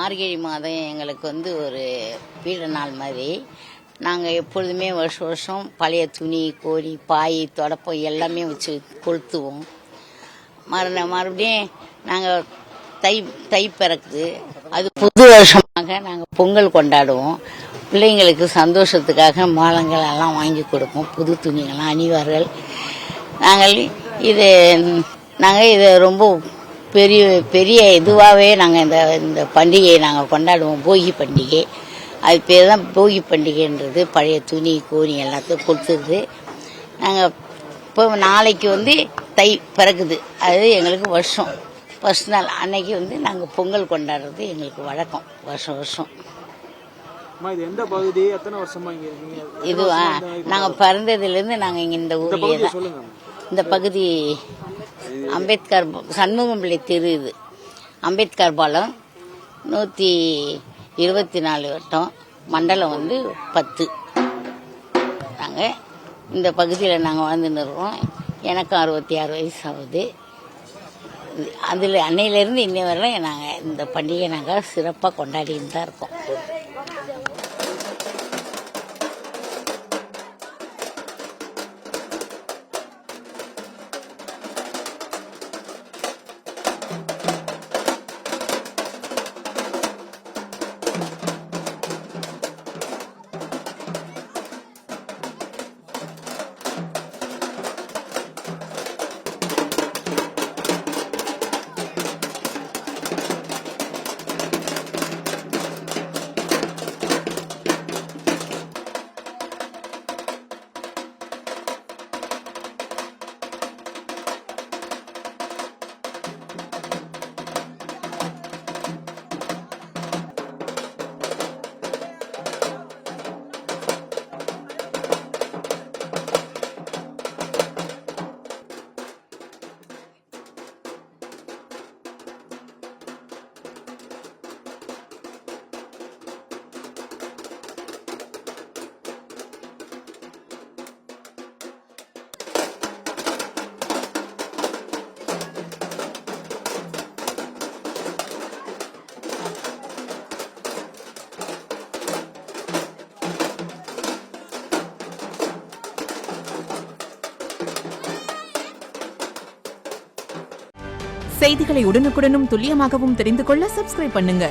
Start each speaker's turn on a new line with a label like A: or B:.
A: மார்கழி மாதம் எங்களுக்கு ஒரு பீட நாள் மாதிரி. நாங்கள் எப்பொழுதுமே வருஷம் வருஷம் பழைய துணி, கோரி, பாய், தொடப்பம் எல்லாமே வச்சு கொளுத்துவோம். மறுபடியும் நாங்கள் தை பிறக்குது, அது புது வருஷமாக நாங்கள் பொங்கல் கொண்டாடுவோம். பிள்ளைங்களுக்கு சந்தோஷத்துக்காக மாலங்கள் எல்லாம் வாங்கி கொடுப்போம், புது துணிகள்லாம் அணிவார்கள். நாங்கள் இதை ரொம்ப பெரிய பெரிய இதுவாகவே நாங்கள் இந்த பண்டிகையை நாங்கள் கொண்டாடுவோம். போகி பண்டிகை, அது பேர் தான் போகி பண்டிகைன்றது. பழைய துணி, கோணி எல்லாத்தையும் கொடுத்துருது. நாங்கள் இப்போ நாளைக்கு தை பிறகுது, அது எங்களுக்கு வருஷம் ஃபர்ஸ்ட் நாள். அன்னைக்கு நாங்கள் பொங்கல் கொண்டாடுறது எங்களுக்கு வழக்கம் வருஷம் வருஷம். இதுவா, நாங்கள் பிறந்ததுலேருந்து நாங்கள் இங்கே இந்த ஊர்லேயே தான். இந்த பகுதி அம்பேத்கர் சண்முகம் பிள்ளை தெரு, இது அம்பேத்கர் பாலம், 124 வட்டம், மண்டலம் 10. நாங்கள் இந்த பகுதியில் நாங்கள் வாழ்ந்துன்னு இருக்கோம். எனக்கு 66 வயசு ஆகுது. அதில் அன்னையிலேருந்து இன்னை வரை நாங்கள் இந்த பண்டிகை நாங்கள் சிறப்பாக கொண்டாடின்னு தான் இருக்கோம்.
B: செய்திகளை உடனுக்குடனும் துல்லியமாகவும் தெரிந்து கொள்ள சப்ஸ்கிரைப் பண்ணுங்க.